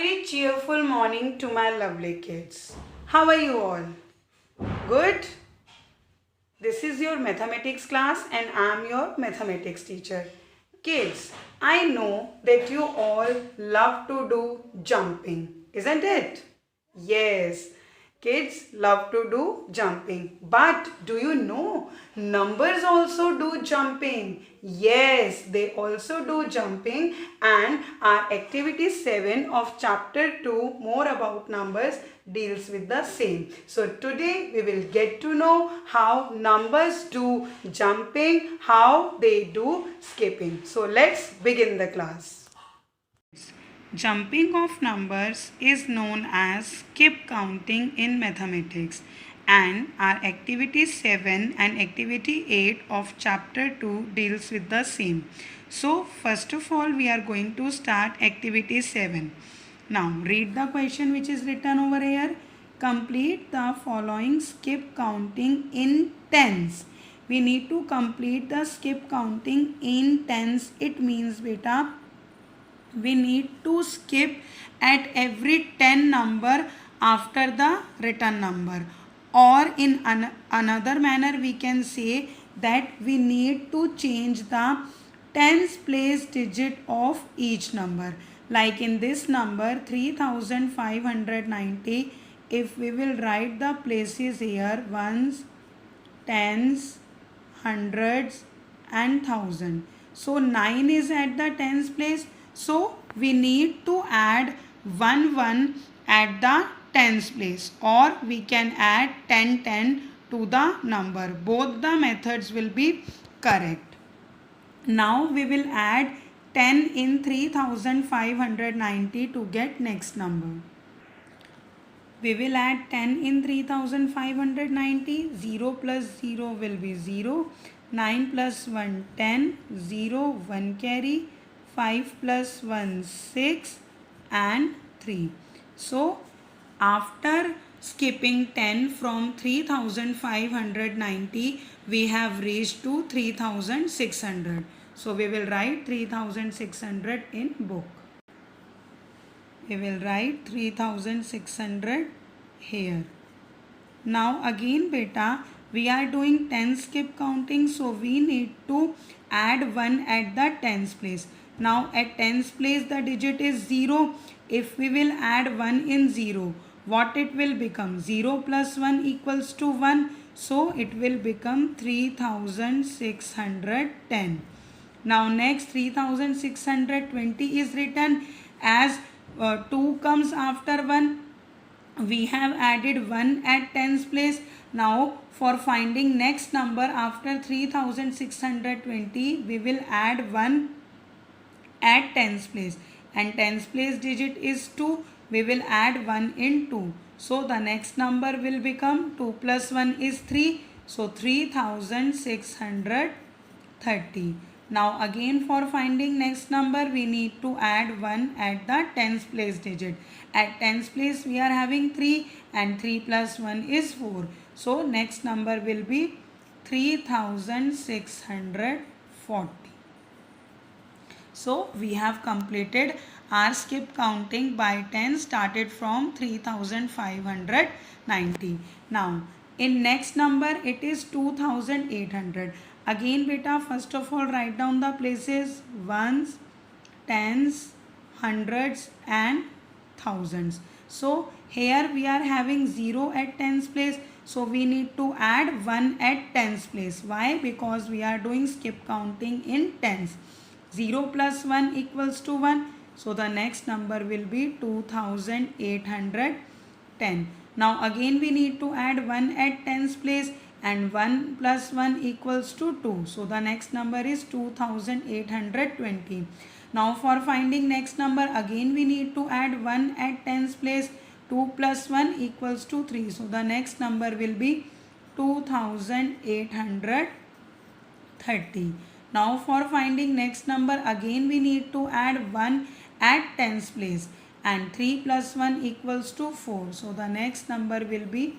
very cheerful morning to my lovely kids. How are you all? Good? This is your mathematics class and I am your mathematics teacher. Kids, I know that you all love to do jumping, isn't it? Yes, kids love to do jumping. But do you know numbers also do jumping? Yes, they also do jumping, and our activity 7 of chapter 2 more about numbers deals with the same. So today we will get to know how numbers do jumping, how they do skipping. So let's begin the class. Jumping of numbers is known as skip counting in mathematics, and our activity 7 and activity 8 of chapter 2 deals with the same. So first of all we are going to start activity 7. Now read the question which is written over here. Complete the following skip counting in tens. We need to complete the skip counting in tens. It means beta we need to skip at every 10 number after the written number, or in another manner we can say that we need to change the tens place digit of each number. Like in this number 3590, if we will write the places here ones, tens, hundreds and thousand. So 9 is at the tens place. So we need to add 1 at the tens place, or we can add 10 to the number. Both the methods will be correct. Now we will add 10 in 3590 to get next number. We will add 10 in 3590. 0 plus 0 will be 0. 9 plus 1 10. 0 1 carry. 5 plus 1 6 and 3. So after skipping 10 from 3590 we have reached to 3600. So we will write 3600 in book. We will write 3600 here. Now again beta we are doing 10 skip counting, so we need to add 1 at the tens place. Now at tens place the digit is 0. If we will add 1 in 0, what it will become? 0 plus 1 equals to 1. So it will become 3610. Now next 3620 is written. As 2 comes after 1, we have added 1 at tens place. Now for finding next number after 3620, we will add 1 at tens place, and tens place digit is 2. We will add 1 in 2. So the next number will become 2 plus 1 is 3. So 3630. Now again for finding next number we need to add 1 at the tens place digit. At tens place we are having 3, and 3 plus 1 is 4. So next number will be 3640. So we have completed our skip counting by 10 started from 3590. Now in next number it is 2800. Again beta first of all write down the places ones, tens, hundreds and thousands. So here we are having 0 at tens place. So we need to add 1 at tens place. Why? Because we are doing skip counting in tens. 0 plus 1 equals to 1. So the next number will be 2810. Now again we need to add 1 at tens place, and 1 plus 1 equals to 2. So the next number is 2820. Now for finding next number again we need to add 1 at tens place. 2 plus 1 equals to 3. So the next number will be 2830. Now for finding next number again we need to add 1 at tens place, and 3 plus 1 equals to 4. So the next number will be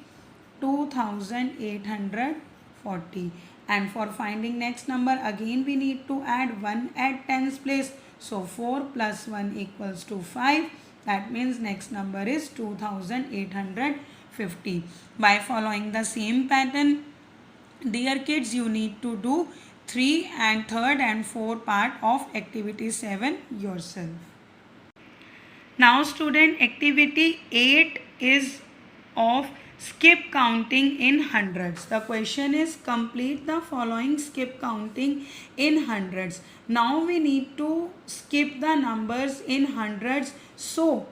2840. And for finding next number again we need to add 1 at tens place. So 4 plus 1 equals to 5, That means next number is 2850. By following the same pattern, dear kids, you need to do 3 and 3rd and 4th part of activity 7 yourself. Now student, activity 8 is of skip counting in hundreds. The question is complete the following skip counting in hundreds. Now we need to skip the numbers in hundreds. So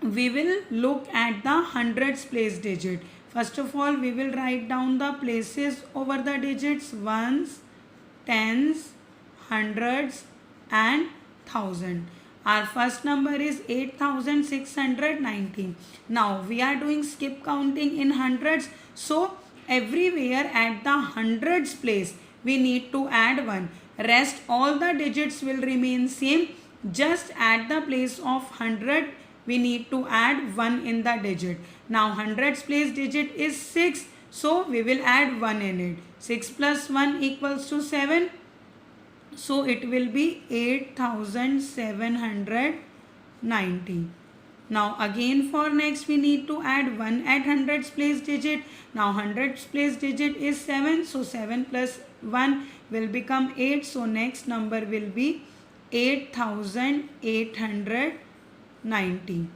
we will look at the hundreds place digit. First of all, we will write down the places over the digits: ones, tens, hundreds and thousand. Our first number is 8690. Now we are doing skip counting in hundreds. So everywhere at the hundreds place we need to add 1. Rest all the digits will remain same. Just at the place of 100 we need to add 1 in the digit. Now hundreds place digit is 6. So we will add 1 in it. 6 plus 1 equals to 7. So it will be 8790. Now again for next we need to add 1 at hundreds place digit. Now hundreds place digit is 7. So 7 plus 1 will become 8. So next number will be 8890.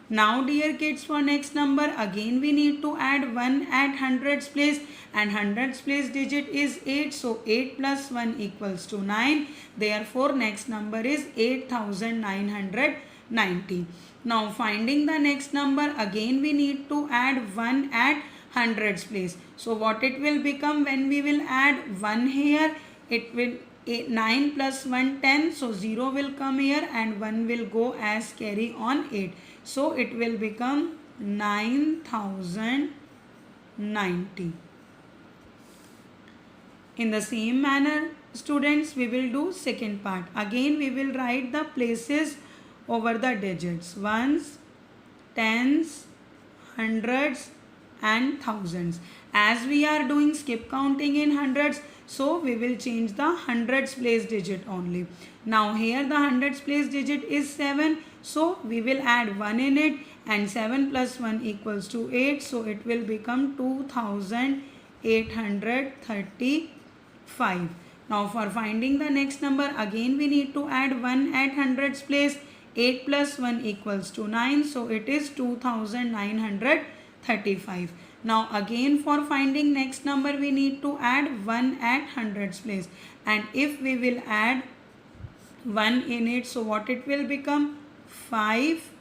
Now dear kids, for next number again we need to add 1 at hundreds place, and hundreds place digit is 8. So 8 plus 1 equals to 9. Therefore next number is 8990. Now finding the next number, again we need to add 1 at hundreds place. So what it will become when we will add 1 here? It will 9 plus 1 10. So 0 will come here and 1 will go as carry on 8. So it will become 9090. In the same manner, students, we will do second part. Again we will write the places over the digits: ones, tens, hundreds and thousands. As we are doing skip counting in hundreds, so we will change the hundreds place digit only. Now here the hundreds place digit is 7. So we will add 1 in it, and 7 plus 1 equals to 8. So it will become 2835. Now for finding the next number, again we need to add 1 at hundreds place. 8 plus 1 equals to 9. So it is 2935. Now again for finding next number, we need to add 1 at hundreds place. And if we will add 1 in it, so what it will become? 5,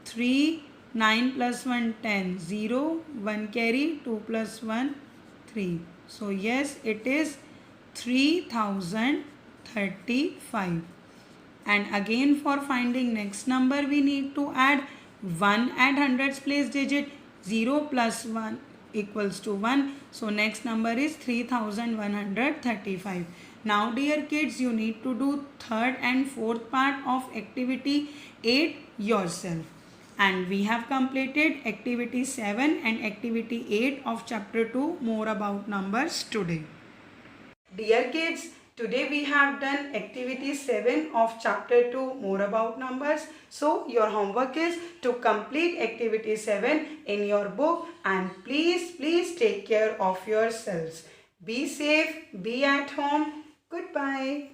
3, 9 plus 1 10, 0, 1 carry, 2 plus 1 3. So yes, it is 3035. And again for finding next number, we need to add 1 at hundreds place digit. 0 plus 1 equals to 1. So next number is 3135. Now dear kids, you need to do third and fourth part of activity 8 yourself. And we have completed activity 7 and activity 8 of chapter 2, more about numbers, today. Dear kids, today we have done activity 7 of chapter 2, more about numbers. So your homework is to complete activity 7 in your book, and please take care of yourselves. Be safe, be at home. Goodbye.